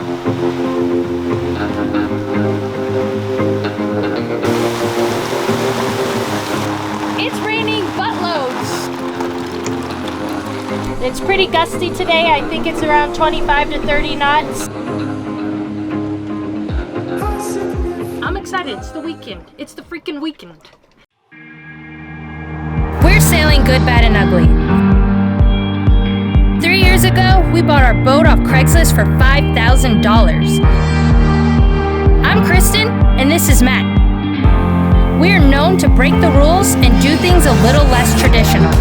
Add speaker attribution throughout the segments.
Speaker 1: It's raining buttloads. It's pretty gusty today. I think it's around 25 to 30 knots. I'm excited. It's the weekend. It's the freaking weekend.
Speaker 2: We're sailing good, bad, and ugly. 3 years ago, we bought our boat off Craigslist for $5,000. I'm Kristen, and this is Matt. We are known to break the rules and do things a little less traditional.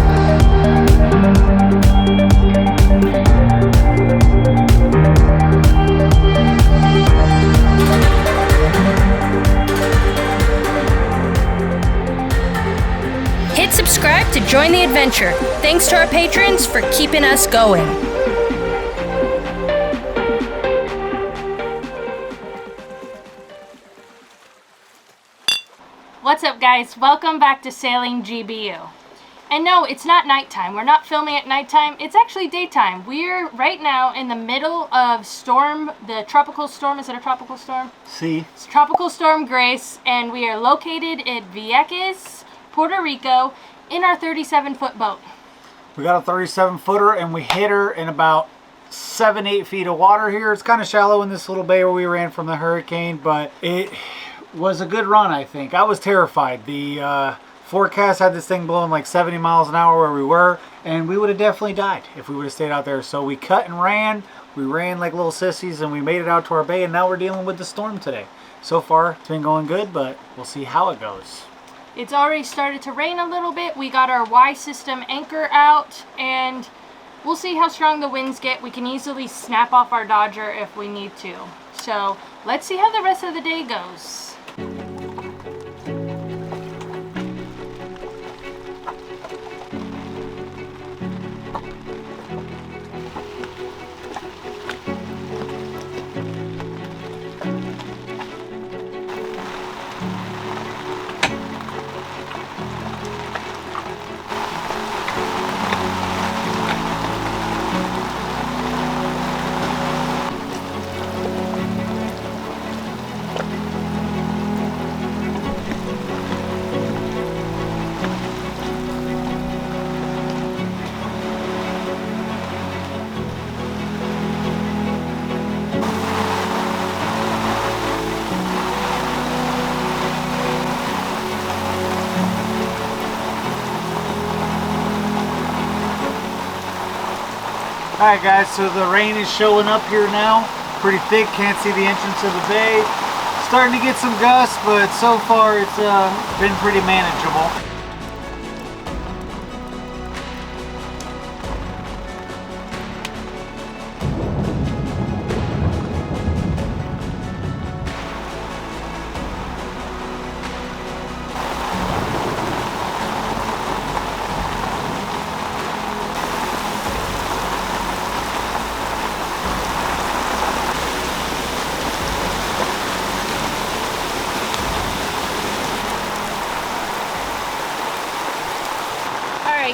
Speaker 2: Hit subscribe to join the adventure. Thanks to our patrons for keeping us going.
Speaker 1: What's up, guys? Welcome back to Sailing GBU. And no, it's not nighttime. We're not filming at nighttime. It's actually daytime. We're right now in the middle of storm, the tropical storm. Is it a tropical storm?
Speaker 3: See.
Speaker 1: It's Tropical Storm Grace, and we are located at Vieques, Puerto Rico, in our 37-foot boat.
Speaker 3: We got a 37-footer, and we hit her in about 7-8 feet of water here. It's kind of shallow in this little bay where we ran from the hurricane, but it was a good run, I think. I was terrified. The forecast had this thing blowing like 70 miles an hour where we were, and we would have definitely died if we would have stayed out there. So we cut and ran. We ran like little sissies, and we made it out to our bay, and now we're dealing with the storm today. So far, it's been going good, but we'll see how it goes.
Speaker 1: It's already started to rain a little bit. We got our Y system anchor out, and we'll see how strong the winds get. We can easily snap off our Dodger if we need to. So let's see how the rest of the day goes.
Speaker 3: Alright guys, so the rain is showing up here now. Pretty thick, can't see the entrance of the bay. Starting to get some gusts, but so far it's been pretty manageable.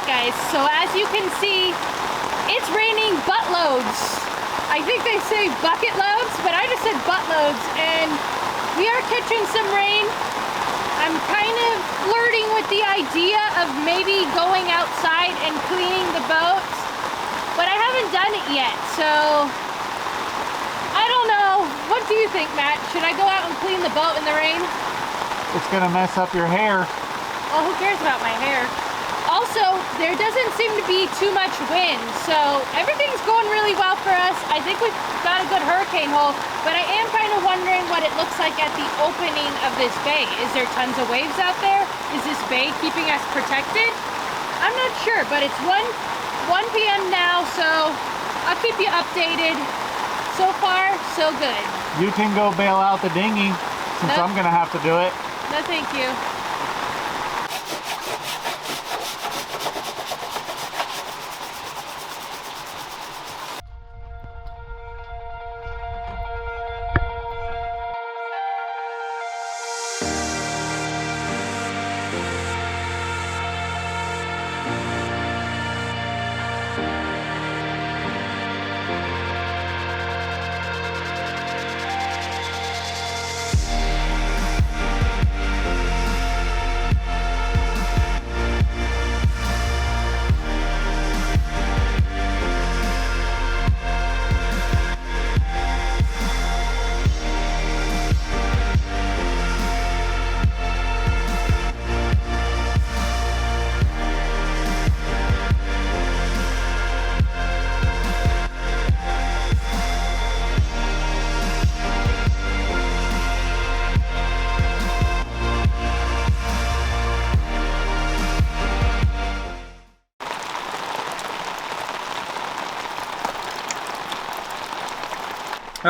Speaker 1: Guys, so as you can see, it's raining buttloads. I think they say bucket loads, but I just said buttloads, and we are catching some rain. I'm kind of flirting with the idea of maybe going outside and cleaning the boat, but I haven't done it yet, so I don't know. What do you think, Matt? Should I go out and clean the boat in the rain?
Speaker 3: It's gonna mess up your hair.
Speaker 1: Well, who cares about my hair? Also, there doesn't seem to be too much wind, so everything's going really well for us. I think we've got a good hurricane hole, but I am kind of wondering what it looks like at the opening of this bay. Is there tons of waves out there? Is this bay keeping us protected? I'm not sure, but it's 1 p.m. now, so I'll keep you updated. So far, so good.
Speaker 3: You can go bail out the dinghy, since I'm gonna have to do it.
Speaker 1: No, thank you.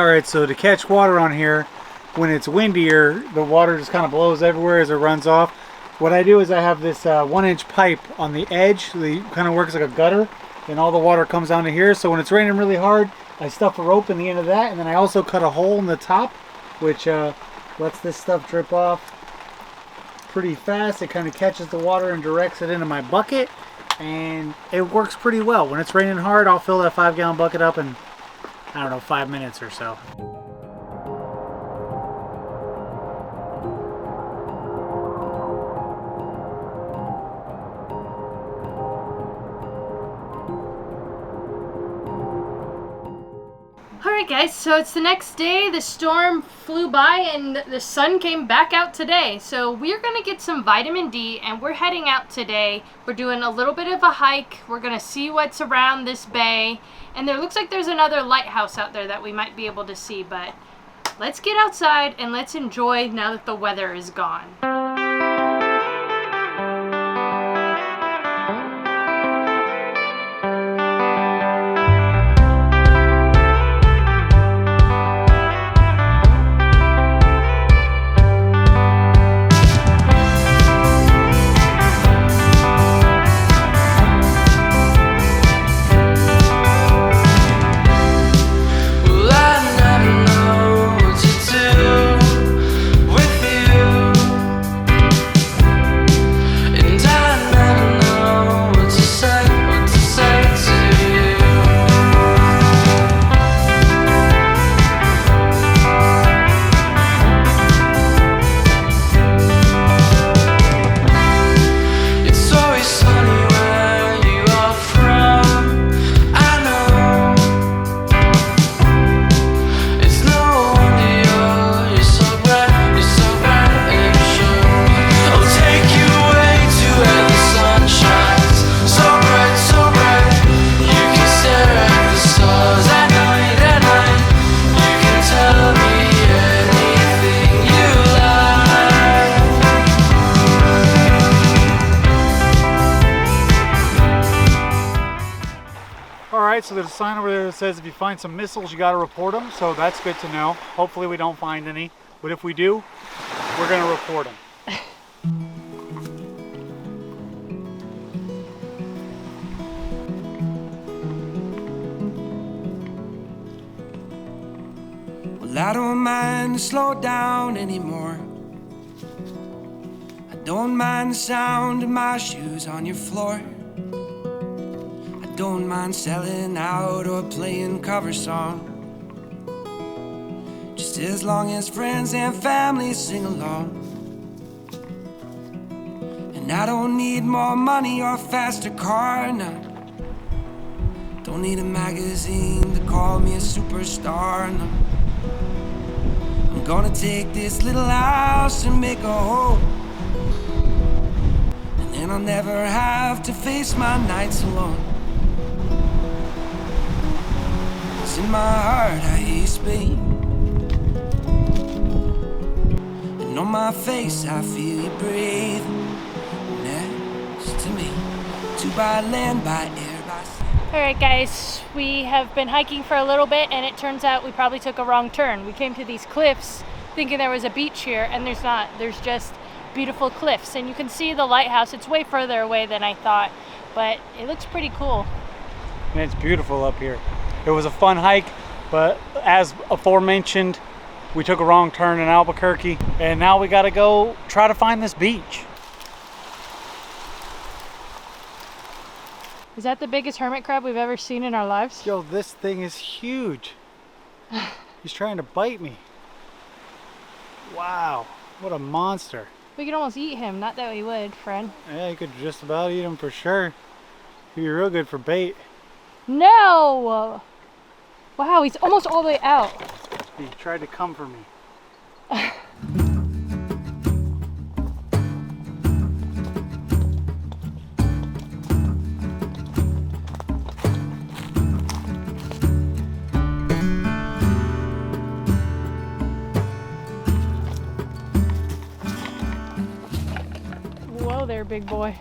Speaker 3: Alright, so to catch water on here, when it's windier, the water just kind of blows everywhere as it runs off. What I do is I have this 1-inch pipe on the edge, so it kind of works like a gutter, and all the water comes down to here. So when it's raining really hard, I stuff a rope in the end of that, and then I also cut a hole in the top, which lets this stuff drip off pretty fast. It kind of catches the water and directs it into my bucket, and it works pretty well. When it's raining hard, I'll fill that 5-gallon bucket up in, I don't know, 5 minutes or so.
Speaker 1: Alright guys, so it's the next day. The storm flew by and the sun came back out today. So we're going to get some vitamin D and we're heading out today. We're doing a little bit of a hike. We're going to see what's around this bay. And there looks like there's another lighthouse out there that we might be able to see. But let's get outside and let's enjoy now that the weather is gone.
Speaker 3: Alright, so there's a sign over there that says if you find some missiles, you got to report them. So that's good to know. Hopefully we don't find any. But if we do, we're going to report them.
Speaker 4: Well, I don't mind to slow down anymore. I don't mind the sound of my shoes on your floor. Don't mind selling out or playing cover song, just as long as friends and family sing along. And I don't need more money or a faster car, no. Don't need a magazine to call me a superstar, no. I'm gonna take this little house and make a home, and then I'll never have to face my nights alone. In my heart I hate Spain, and on my face I feel you breathe next to me, to by land, by air, by sea.
Speaker 1: Alright guys, we have been hiking for a little bit and it turns out we probably took a wrong turn. We came to these cliffs thinking there was a beach here, and there's not. There's just beautiful cliffs, and you can see the lighthouse. It's way further away than I thought, but it looks pretty cool.
Speaker 3: And it's beautiful up here. It was a fun hike, but as aforementioned, we took a wrong turn in Albuquerque, and now we got to go try to find this beach.
Speaker 1: Is that the biggest hermit crab we've ever seen in our lives?
Speaker 3: Yo, this thing is huge. He's trying to bite me. Wow, what a monster.
Speaker 1: We could almost eat him. Not that we would, friend.
Speaker 3: Yeah, you could just about eat him for sure. He'd be real good for bait.
Speaker 1: No! Wow, he's almost all the way out.
Speaker 3: He tried to come for me.
Speaker 1: Whoa there, big boy.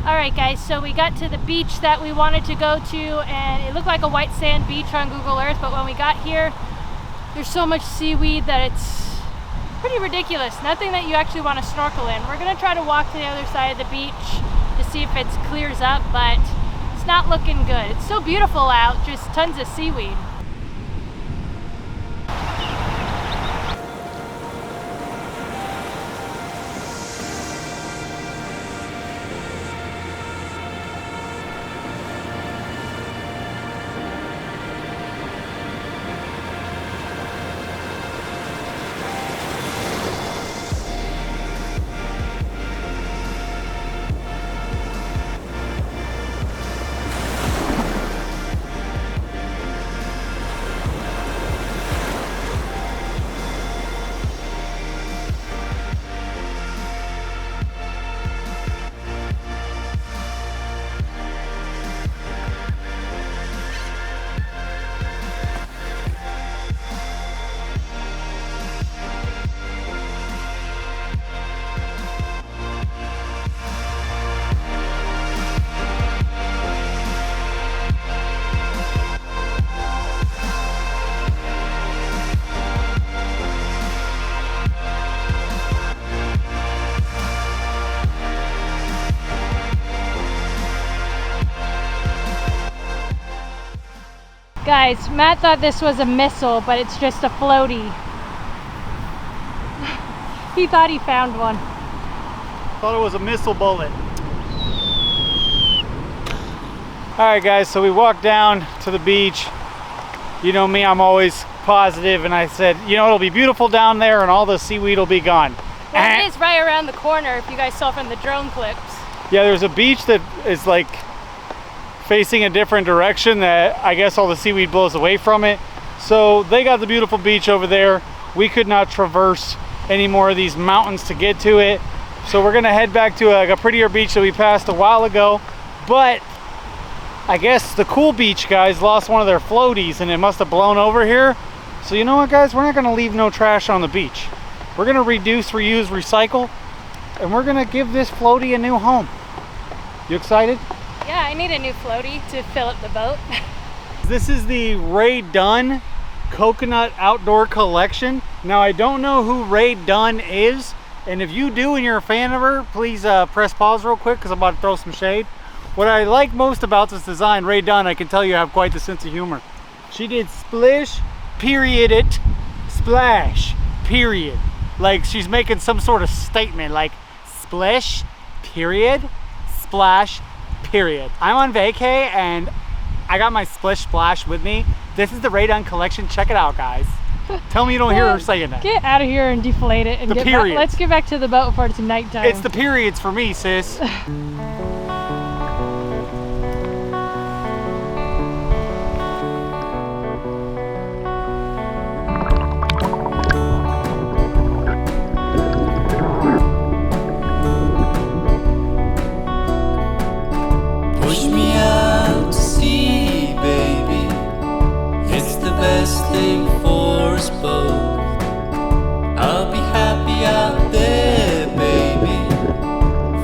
Speaker 1: Alright guys, so we got to the beach that we wanted to go to, and it looked like a white sand beach on Google Earth, but when we got here, there's so much seaweed that it's pretty ridiculous. Nothing that you actually want to snorkel in. We're going to try to walk to the other side of the beach to see if it clears up, but it's not looking good. It's still beautiful out, just tons of seaweed. Guys, Matt thought this was a missile, but it's just a floaty. He thought he found one.
Speaker 3: Thought it was a missile bullet. Alright guys, so we walked down to the beach. You know me, I'm always positive, and I said, you know, it'll be beautiful down there and all the seaweed will be gone.
Speaker 1: Well, it is right around the corner, if you guys saw from the drone clips.
Speaker 3: Yeah, there's a beach that is like facing a different direction that I guess all the seaweed blows away from it. So they got the beautiful beach over there. We could not traverse any more of these mountains to get to it. So we're gonna head back to like a prettier beach that we passed a while ago. But I guess the cool beach guys lost one of their floaties and it must have blown over here. So you know what guys, we're not gonna leave no trash on the beach. We're gonna reduce, reuse, recycle, and we're gonna give this floaty a new home. You excited?
Speaker 1: Yeah, I need a new floaty to fill up the boat.
Speaker 3: This is the Ray Dunn Coconut Outdoor Collection. Now I don't know who Ray Dunn is, and if you do and you're a fan of her, please press pause real quick because I'm about to throw some shade. What I like most about this design, Ray Dunn, I can tell you have quite the sense of humor. She did splish, period it, splash, period. Like she's making some sort of statement like splish, period, splash, period. I'm on vacay and I got my splish splash with me. This is the Ray Dunn collection. Check it out, guys. Tell me you don't hear her saying that.
Speaker 1: Get out of here and deflate it and let's get back to the boat before it's nighttime.
Speaker 3: It's the periods for me, sis.
Speaker 4: Push me out to sea, baby. It's the best thing for us both. I'll be happy out there, baby.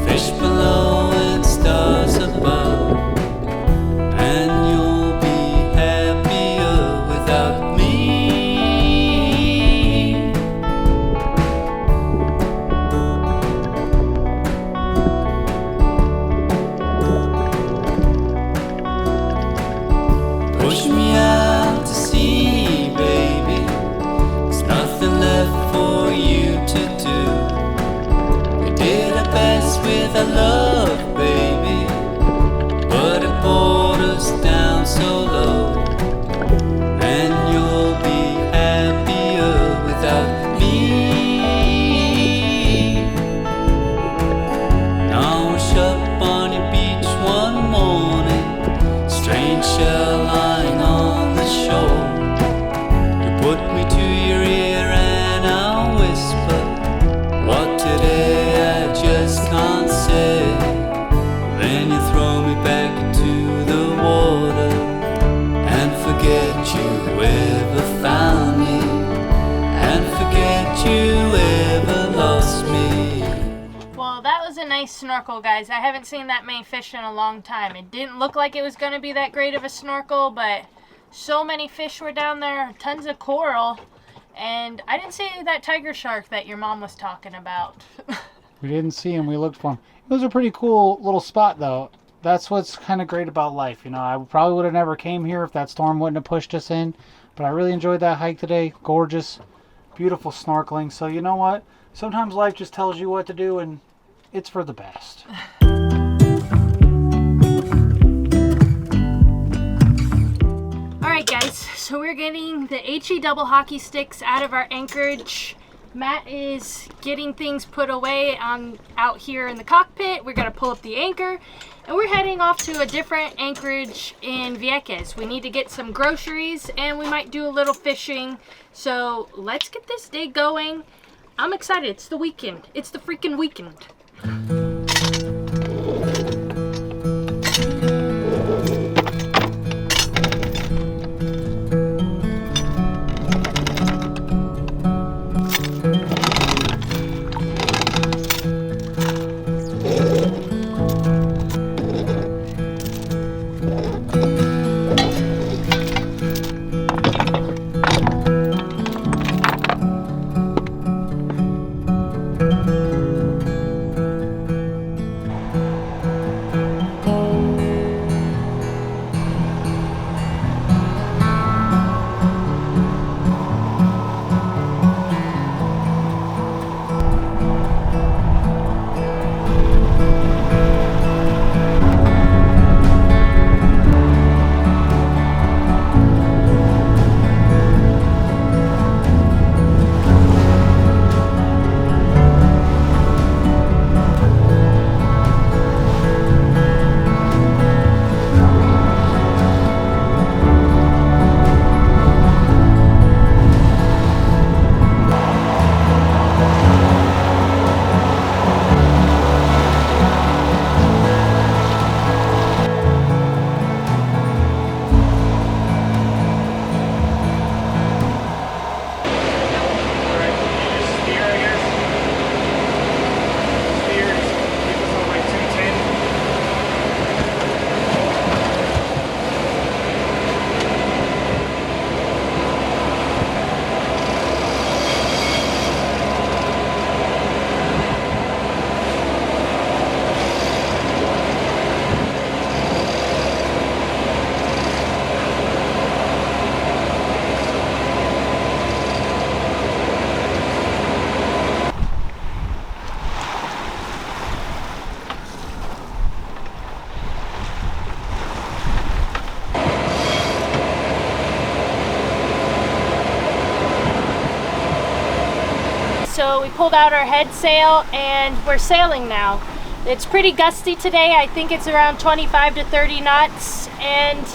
Speaker 4: Fish below and stars above. And you'll be happier without me. Push me out to sea, baby. There's nothing left for you to do. We did our best with our love, baby, but it brought us down so low. And you'll be happier without me. Now we're up on your beach one morning, strange shell lying on the shore. You put me to your ear and I'll whisper what today I just can't say. Then you throw me back into the water and forget you ever found me, and forget you ever lost me.
Speaker 1: Well, that was a nice
Speaker 2: nice snorkel, guys. I haven't seen that many fish in a long time. It didn't look like it was going to be that great of a snorkel, but so many fish were down there, tons of coral, and I didn't see that tiger shark that your mom was talking about.
Speaker 3: We didn't see him. We looked for him. It was a pretty cool little spot, though. That's what's kind of great about life. You know, I probably would have never came here if that storm wouldn't have pushed us in, but I really enjoyed that hike today. Gorgeous, beautiful snorkeling. So you know what? Sometimes life just tells you what to do, and it's for the best.
Speaker 2: Alright guys, so we're getting the HE double hockey sticks out of our anchorage. Matt is getting things put away out here in the cockpit. We're going to pull up the anchor, and we're heading off to a different anchorage in Vieques. We need to get some groceries, and we might do a little fishing. So let's get this day going. I'm excited. It's the weekend. It's the freaking weekend. So we pulled out our head sail and we're sailing now. It's pretty gusty today. I think it's around 25 to 30 knots, and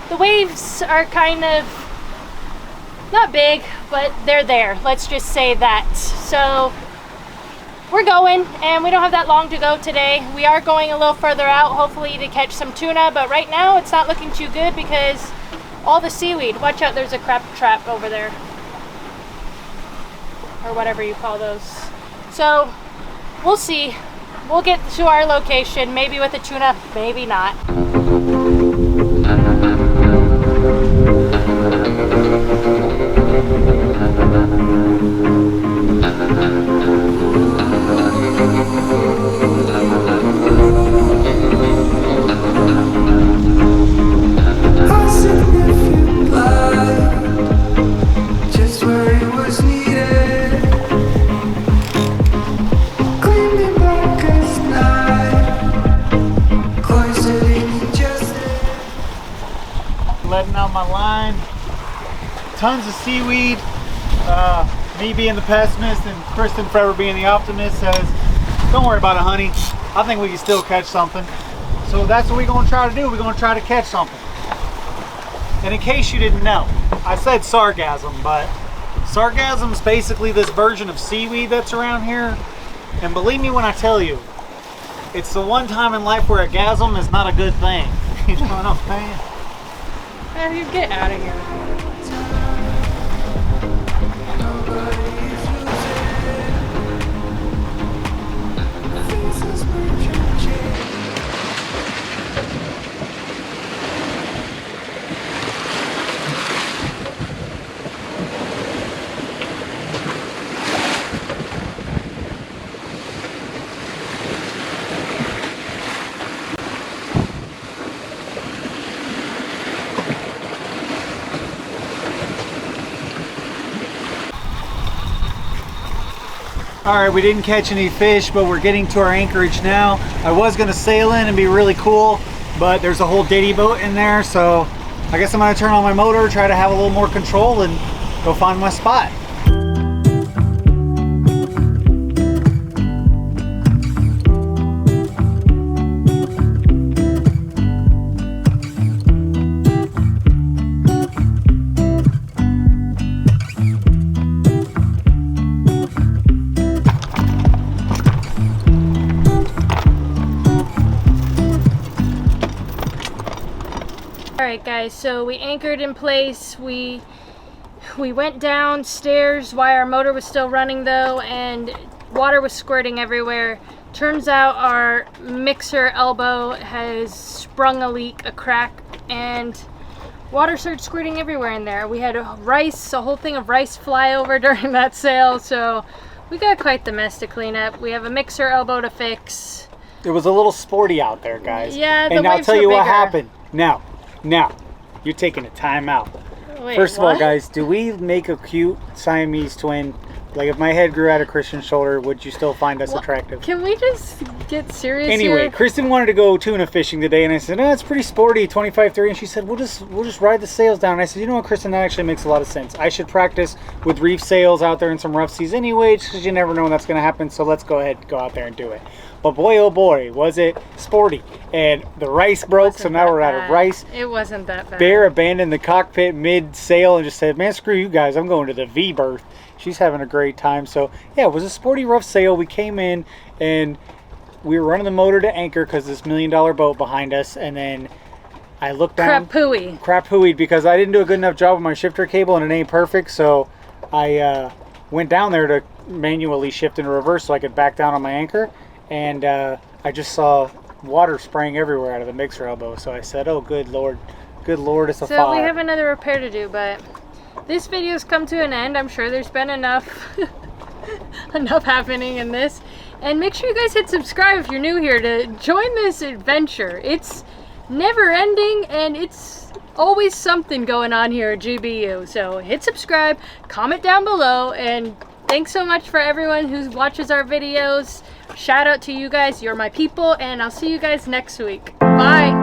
Speaker 2: the waves are kind of not big, but they're there. Let's just say that. So we're going, and we don't have that long to go today. We are going a little further out, hopefully to catch some tuna, but right now it's not looking too good because all the seaweed. Watch out, there's a crab trap over there, or whatever you call those. So we'll see. We'll get to our location, maybe with a tuna, maybe not.
Speaker 4: Just where it was needed. Gleaming black as night. Cloistered just
Speaker 3: Letting out my line. Tons of seaweed. Me being the pessimist and Kristen forever being the optimist says, don't worry about it, honey. I think we can still catch something. So that's what we're going to try to do. We're going to try to catch something. And in case you didn't know, I said sargassum, but sargassum is basically this version of seaweed that's around here. And believe me when I tell you, it's the one time in life where a gasm is not a good thing. You know what I'm saying?
Speaker 1: Man, you get out of here.
Speaker 4: nobody's losing. Faces
Speaker 3: All right, we didn't catch any fish, but we're getting to our anchorage now. I was gonna sail in and be really cool, but there's a whole ditty boat in there, so I guess I'm gonna turn on my motor, try to have a little more control, and go find my spot.
Speaker 2: Alright guys, so we anchored in place. We went downstairs while our motor was still running though, and water was squirting everywhere. Turns out our mixer elbow has sprung a leak, a crack, and water started squirting everywhere in there. We had a whole thing of rice fly over during that sail, so we got quite the mess to clean up. We have a mixer elbow to fix.
Speaker 3: It was a little sporty out there, guys.
Speaker 2: Yeah, the
Speaker 3: and I'll
Speaker 2: waves
Speaker 3: tell
Speaker 2: were
Speaker 3: you what
Speaker 2: bigger.
Speaker 3: happened. Now, you're taking a time out.
Speaker 2: Wait,
Speaker 3: First of all,
Speaker 2: what?
Speaker 3: guys, do we make a cute Siamese twin? Like, if my head grew out of Kristen's shoulder, would you still find us attractive?
Speaker 2: Can we just get serious
Speaker 3: Anyway,
Speaker 2: here?
Speaker 3: Kristen wanted to go tuna fishing today, and I said, "No, it's pretty sporty, 25-3." And she said, "We'll just ride the sails down." And I said, "You know what, Kristen? That actually makes a lot of sense. I should practice with reef sails out there in some rough seas anyway, because you never know when that's going to happen. So let's go ahead and go out there and do it." But boy, oh boy, was it sporty! And the rice broke, so now we're out of rice.
Speaker 2: It wasn't that bad.
Speaker 3: Bear abandoned the cockpit mid-sail and just said, "Man, screw you guys, I'm going to the V berth." She's having a great time. So yeah, it was a sporty rough sail. We came in and we were running the motor to anchor because this $1 million boat behind us, and then I looked down. Crap-hooeyed because I didn't do a good enough job with my shifter cable and it ain't perfect, so I went down there to manually shift into reverse so I could back down on my anchor, and I just saw water spraying everywhere out of the mixer elbow, so I said, "Oh, good lord, it's a fire."
Speaker 2: So we have another repair to do, but this video's come to an end. I'm sure there's been enough enough happening in this. And make sure you guys hit subscribe if you're new here to join this adventure. It's never ending and it's always something going on here at GBU. So hit subscribe, comment down below, and thanks so much for everyone who watches our videos. Shout out to you guys, you're my people, and I'll see you guys next week. Bye!